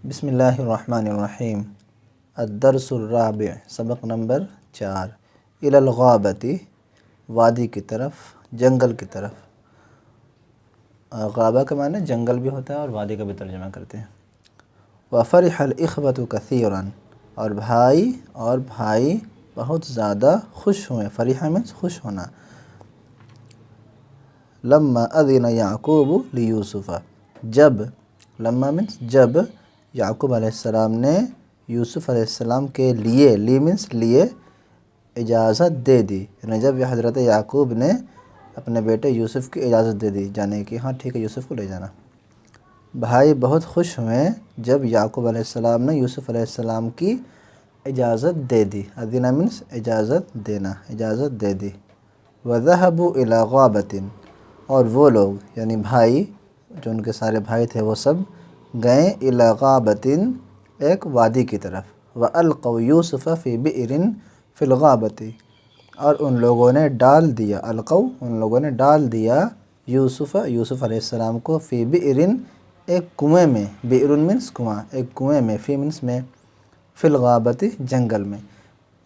بسم اللہ الرحمن الرحیم۔ الدرس الرابع، سبق نمبر 4۔ الی الغابتی، وادی کی طرف، جنگل کی طرف۔ غابہ کا معنی جنگل بھی ہوتا ہے اور وادی کا بھی ترجمہ کرتے ہیں۔ وفرح الاخوۃ کثیرا، اور بھائی بہت زیادہ خوش ہوئے۔ فرحہ مینس خوش ہونا۔ لما اذن یعقوب لیوسف، لما مینس جب یعقوب علیہ السلام نے یوسف علیہ السلام کے لیے، لی مینس لیے، اجازت دے دی، یعنی جب حضرت یعقوب نے اپنے بیٹے یوسف کی اجازت دے دی جانے کی، ہاں ٹھیک ہے یوسف کو لے جانا۔ بھائی بہت خوش ہوئے جب یعقوب علیہ السلام نے یوسف علیہ السلام کی اجازت دے دی۔ اذن مینس اجازت دینا، اجازت دے دی۔ وذهبوا الى غابۃ، اور وہ لوگ یعنی بھائی، جو ان کے سارے بھائی تھے، وہ سب گئے الی غابۃ، ایک وادی کی طرف۔ وَأَلْقَوْا يُوسُفَ فِي بِئْرٍ فِي الْغَابَةِ، اور ان لوگوں نے ڈال دیا، القوا، ان لوگوں نے ڈال دیا یوسف علیہ السلام کو، فی بئر، ایک کنویں میں، بئر مینس کنواں، ایک کنویں میں، فی مینس میں، فی الغابۃ جنگل میں،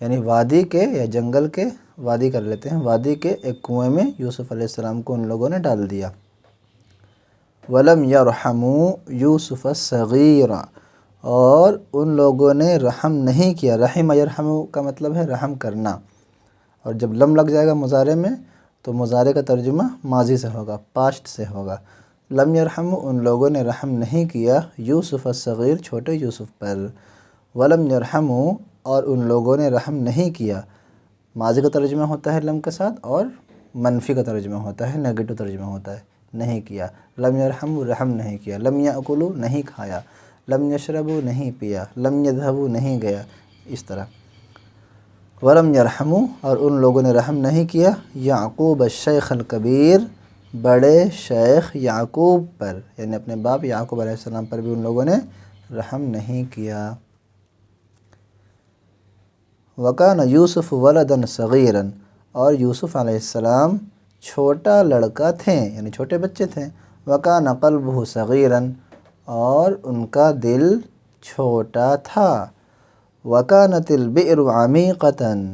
یعنی وادی کے یا جنگل کے، وادی کر لیتے ہیں، وادی کے ایک کنویں میں یوسف علیہ السلام کو ان لوگوں نے ڈال دیا۔ وَلَمْ يَرْحَمُوا يُوسُفَ الصَّغِيرَ، اور ان لوگوں نے رحم نہیں کیا۔ رحم یرحم کا مطلب ہے رحم کرنا، اور جب لم لگ جائے گا مضارع میں تو مضارع کا ترجمہ ماضی سے ہوگا، پاسٹ سے ہوگا۔ لم یرحم، ان لوگوں نے رحم نہیں کیا، یوسف الصغیر، چھوٹے یوسف پر۔ ولم یرحموا، اور ان لوگوں نے رحم نہیں کیا، ماضی کا ترجمہ ہوتا ہے لم کے ساتھ، اور منفی کا ترجمہ ہوتا ہے، نیگیٹو ترجمہ ہوتا ہے، نہیں کیا۔ لم یرحموا، رحم نہیں کیا۔ لم یاکلوا، نہیں کھایا۔ لم یشربوا، نہیں پیا۔ لم یذهبوا، نہیں گیا، اس طرح۔ ولم یرحموا، اور ان لوگوں نے رحم نہیں کیا، یعقوب الشیخ الکبیر، بڑے شیخ یعقوب پر، یعنی اپنے باپ یعقوب علیہ السلام پر بھی ان لوگوں نے رحم نہیں کیا۔ وَكَانَ يُوسُفُ وَلَدًا صَغِيرًا، اور یوسف علیہ السلام چھوٹا لڑکا تھے، یعنی چھوٹے بچے تھے۔ وَكَانَ قَلْبُهُ صَغِيرًا، اور ان کا دل چھوٹا تھا۔ وَكَانَتِ الْبِئْرُ عَمِيقَةً،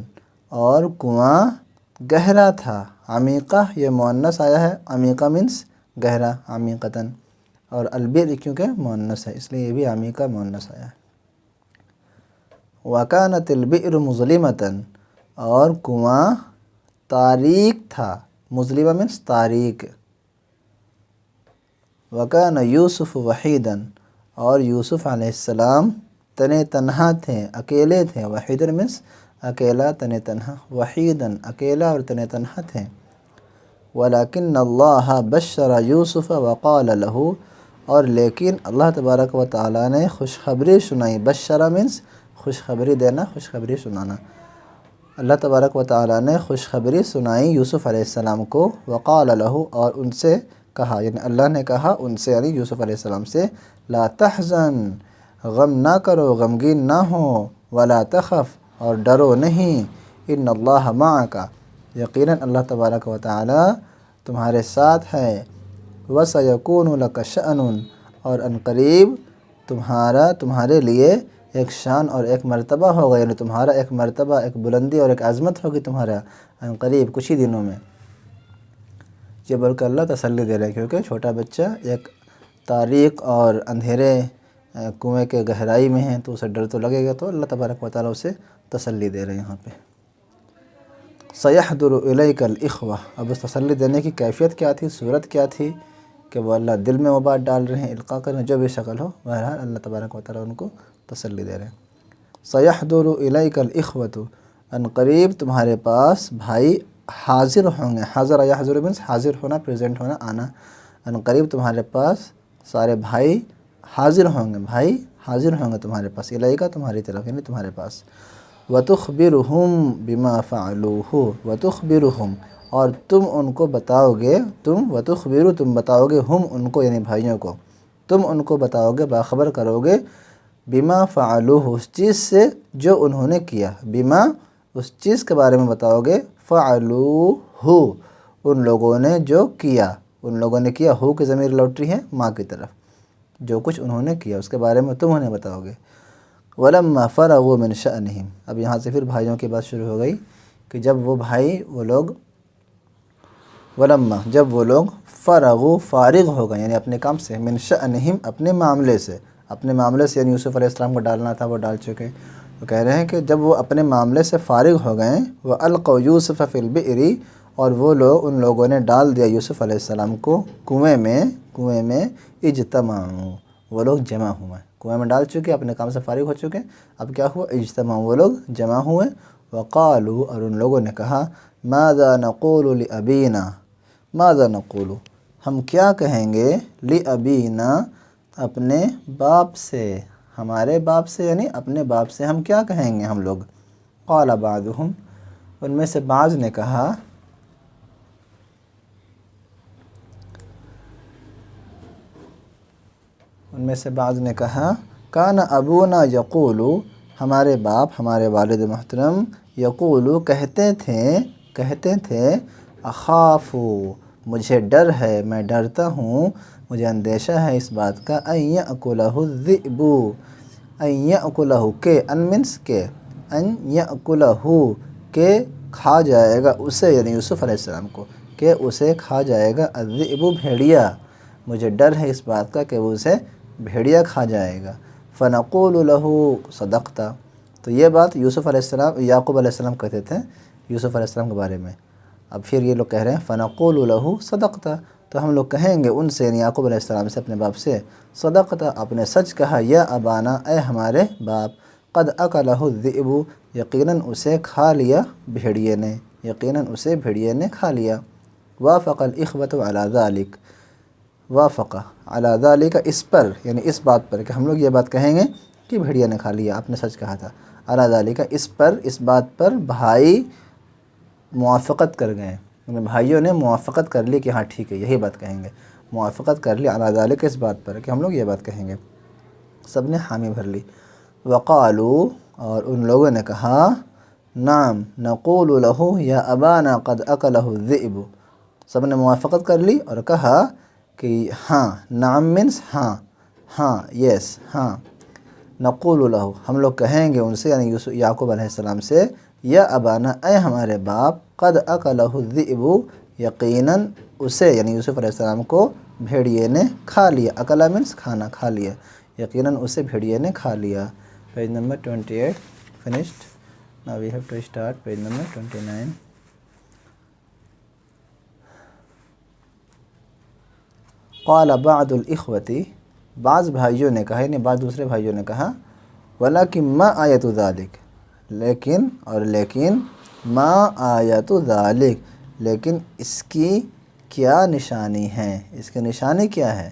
اور کنواں گہرا تھا۔ عمیقہ یہ مؤنث آیا ہے، عمیقہ مینس گہرا، عمیقتاً، اور البئر کیونکہ مؤنث ہے اس لیے یہ بھی عمیقہ مؤنث آیا ہے۔ وَكَانَتِ الْبِئْرُ مُظْلِمَةً، اور کنواں تاریک تھا، مظلمہ مینس تاریک۔ وَكَانَ يُوسُفُ وَحِيدًا، اور یوسف علیہ السلام تنے تنہا تھے، اکیلے تھے۔ وحید مینس اکیلا، تنے تنہا، وحیداً اکیلا اور تنے تنہا تھے۔ وَلَكِنَّ اللَّهَ بَشَّرَ يُوسُفَ وَقَالَ لَهُ، اور لیکن اللہ تبارک و تعالیٰ نے خوشخبری سنائی۔ بشرہ مینس خوشخبری دینا، خوشخبری سنانا۔ اللہ تبارک و تعالیٰ نے خوشخبری سنائی یوسف علیہ السلام کو، وقال له، اور ان سے کہا، یعنی اللہ نے کہا ان سے، یعنی یوسف علیہ السلام سے، لا تحزن، غم نہ کرو، غمگین نہ ہو، ولا تخف، اور ڈرو نہیں، ان اللہ معک، یقیناً اللہ تبارک و تعالیٰ تمہارے ساتھ ہے۔ وسیکون لک شأن، اور عنقریب تمہارے لیے ایک شان اور ایک مرتبہ ہوگا، یعنی تمہارا ایک مرتبہ، ایک بلندی اور ایک عظمت ہوگی تمہارا عنقریب، کچھ ہی دنوں میں۔ یہ بول کر اللہ تسلی دے رہے ہیں، کیونکہ چھوٹا بچہ ایک تاریک اور اندھیرے کنویں کے گہرائی میں ہے تو اسے ڈر تو لگے گا، تو اللہ تبارک و تعالیٰ اسے تسلی دے رہے ہیں یہاں پہ۔ سَيَحْضُرُ إِلَيْكَ الْإِخْوَةُ، اب اس تسلی دینے کی کیفیت کیا تھی، صورت کیا تھی، کہ وہ اللہ دل میں وہ بات ڈال رہے ہیں، القاء کر رہے ہیں، جو بھی شکل ہو، بہرحال اللہ تبارک و تعالیٰ ان کو تسلی دے رہے ہیں۔ سَيَحْضُرُ إِلَيْكَ الْإِخْوَةُ، عنقریب تمہارے پاس بھائی حاضر ہوں گے۔ حضر یحضر مینس حاضر ہونا، پریزنٹ ہونا، آنا۔ عنقریب تمہارے پاس سارے بھائی حاضر ہوں گے، بھائی حاضر ہوں گے تمہارے پاس، الیکا تمہاری طرف، یعنی تمہارے پاس۔ وَتُخْبِرُهُمْ بِمَا فَعَلُوهُ، وَتُخْبِرُهُمْ، اور تم ان کو بتاؤ گے، تم بتاؤ گے، ہم ان کو یعنی بھائیوں کو، تم ان کو بتاؤ گے، باخبر کرو گے، بما فعلوه، اس چیز سے جو انہوں نے کیا، بما اس چیز کے بارے میں بتاؤ گے، فعلوه ان لوگوں نے جو کیا، ان لوگوں نے کیا، ہو کی ضمیر لوٹ رہی ہے ماں کی طرف، جو کچھ انہوں نے کیا اس کے بارے میں تم انہیں بتاؤ گے۔ وَلَمَّا فَرَغُوا مِنْ شَأْنِهِمْ، اب یہاں سے پھر بھائیوں کی بات شروع ہو گئی کہ جب وہ بھائی وہ لوگ ولما جب وہ لوگ فرغوا فارغ ہو گئے یعنی اپنے کام سے، من شأنہم اپنے معاملے سے یعنی یوسف علیہ السلام کو ڈالنا تھا وہ ڈال چکے، تو کہہ رہے ہیں کہ جب وہ اپنے معاملے سے فارغ ہو گئے، وَأَلْقَوْا يُوسُفَ فِي الْبِئْرِ، اور وہ لوگ ان لوگوں نے ڈال دیا یوسف علیہ السلام کو کنویں میں اجتمعوا، وہ لوگ جمع ہوئے، کنویں میں ڈال چکے، اپنے کام سے فارغ ہو چکے، اب کیا ہوا، اجتمعوا، وہ لوگ جمع ہوئے، وقالوا، اور ان لوگوں نے کہا، ماذا نقول لأبینا، ماذا نقول، ہم کیا کہیں گے، لأبینا، اپنے باپ سے، ہمارے باپ سے یعنی اپنے باپ سے ہم کیا کہیں گے ہم لوگ۔ قال بعضهم، ان میں سے بعض نے کہا، کان ابونا یقول، ہمارے باپ، ہمارے والد محترم، یقول، کہتے تھے اخاف، مجھے ڈر ہے، میں ڈرتا ہوں، مجھے اندیشہ ہے اس بات کا، ان یأکلہ الذئب، ان یأکلہ کہ، ان مینس کہ، ان یأکلہ کہ کھا جائے گا اسے یعنی یوسف علیہ السلام کو، کہ اسے کھا جائے گا، الذئب بھیڑیا، مجھے ڈر ہے اس بات کا کہ وہ اسے بھیڑیا کھا جائے گا، فنقول له صدقت، تو یہ بات یوسف علیہ السلام یعقوب علیہ السلام کہتے تھے یوسف علیہ السلام کے بارے میں، اب پھر یہ لوگ کہہ رہے ہیں فنقول له صدقت، تو ہم لوگ کہیں گے ان سے یعنی یعقوب علیہ السلام سے اپنے باپ سے، صدقت، آپ نے سچ کہا، یا ابانا، اے ہمارے باپ، قد اکلہ الذئب، یقیناً اسے کھا لیا بھیڑیے نے، یقیناً اسے بھیڑیے نے کھا لیا، وافق الاخوۃ علی ذلک، وافق علی ذلک، اس پر یعنی اس بات پر کہ ہم لوگ یہ بات کہیں گے کہ بھیڑیا نے کھا لیا، آپ نے سچ کہا تھا، علی ذلک، اس بات پر بھائی موافقت کر گئے، یعنی بھائیوں نے موافقت کر لی کہ ہاں ٹھیک ہے یہی بات کہیں گے، موافقت کر لی علی ذلک، اس بات پر کہ ہم لوگ یہ بات کہیں گے، سب نے حامی بھر لی، وقالوا، اور ان لوگوں نے کہا، نعم نقول له یا ابانا قد اکلہ الذئب، سب نے موافقت کر لی اور کہا کہ ہاں، نعم مینس ہاں یس، ہاں، نقول له، ہم لوگ کہیں گے ان سے یعنی یعقوب علیہ السلام سے، یا ابانا، اے ہمارے باپ، قد اکلہ الذئب، یقیناً اسے یعنی یوسف علیہ السلام کو بھیڑیے نے کھا لیا، اکلا مینس کھانا، کھا لیا، یقیناً اسے بھیڑیے نے کھا لیا۔ Page number 28 finished. Now we have to start page number 29. قال بعض الاخوتی، بعض بھائیوں نے کہا یعنی بعض دوسرے بھائیوں نے کہا، ولکن ما آیت ذالک، لیکن ما آیت ذالک، لیکن اس کی کیا نشانی ہے، اس کی نشانی کیا ہے،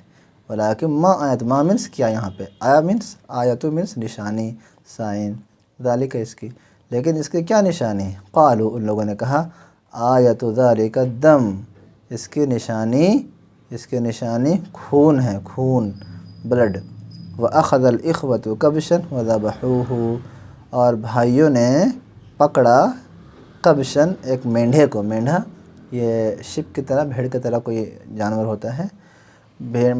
ولیکن ما آیت، ما مینس کیا، یہاں پہ آیا مینس، آیتو مینس نشانی، سائن، ذالک اس کی، لیکن اس کی کیا نشانی ہے، قالوا، ان لوگوں نے کہا، آیت ذالک الدم، اس کی نشانی خون ہے، خون، بلڈ، وَأَخَذَ الْإِخْوَةُ كَبْشًا وَذَبَحُوهُ، اور بھائیوں نے پکڑا کبشن، ایک مینڈھے کو، مینڈھا یہ شپ کی طرح، بھیڑ کی طرح کوئی جانور ہوتا ہے،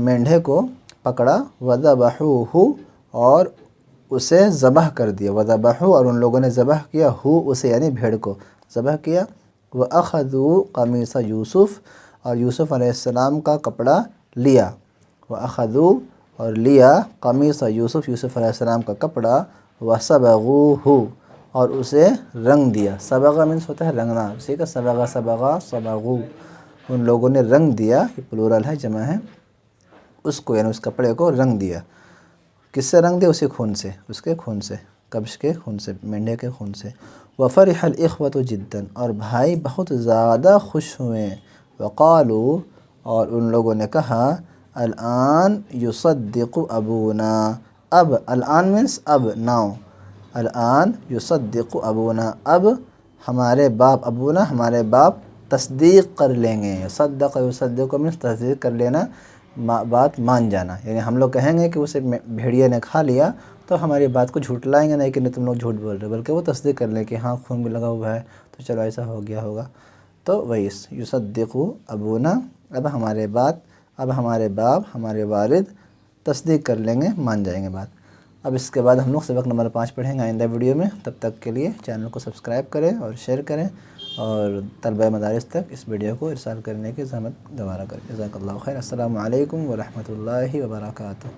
مینڈھے کو پکڑا، وَذَبَحُوهُ، اور اسے ذبح کر دیا، وَذَبَحُوا، اور ان لوگوں نے ذبح کیا، اسے یعنی بھیڑ کو ذبح کیا، وَأَخَذُوا قَمِيصَ يُوسُف، اور یوسف علیہ السلام کا کپڑا لیا، وَأَخَذُوا، اور لیا، قمیص یوسف، یوسف علیہ السلام کا کپڑا، وَصَبَغُوهُ، اور اسے رنگ دیا، صبغہ مینس ہوتا ہے رنگنا، اسی کا صبغو، ان لوگوں نے رنگ دیا، یہ پلورل ہے، جمع ہے، اس کو یعنی اس کپڑے کو رنگ دیا، کس سے رنگ دیا، اسی خون سے، اس کے خون سے، کبش کے خون سے، مینڈھے کے خون سے، وَفَرِحَ الْإِخْوَةُ جِدًّا، اور بھائی بہت زیادہ خوش ہوئے، وقالوا، اور ان لوگوں نے کہا، الآن یصدق ابونا، اب، الآن مینس اب، ناؤ، الآن یصدق ابونا، اب ہمارے باپ، ابونا ہمارے باپ تصدیق کر لیں گے، صدق یصدق مینس تصدیق کر لینا، بات مان جانا، یعنی ہم لوگ کہیں گے کہ اسے بھیڑیے نے کھا لیا تو ہماری بات کو جھٹلائیں گے نہیں کہ نہیں تم لوگ جھوٹ بول رہے، بلکہ وہ تصدیق کر لیں کہ ہاں خون بھی لگا ہوا ہے تو چلو ایسا ہو گیا ہوگا، تو وہی یصدق ابونا، اب ہمارے باپ، ہمارے والد تصدیق کر لیں گے، مان جائیں گے بات۔ اب اس کے بعد ہم لوگ سبق نمبر 5 پڑھیں گے آئندہ ویڈیو میں۔ تب تک کے لیے چینل کو سبسکرائب کریں اور شیئر کریں، اور طلبہ مدارس تک اس ویڈیو کو ارسال کرنے کی زحمت گوارا کریں۔ جزاک اللہ خیر۔ السلام علیکم ورحمۃ اللہ وبرکاتہ۔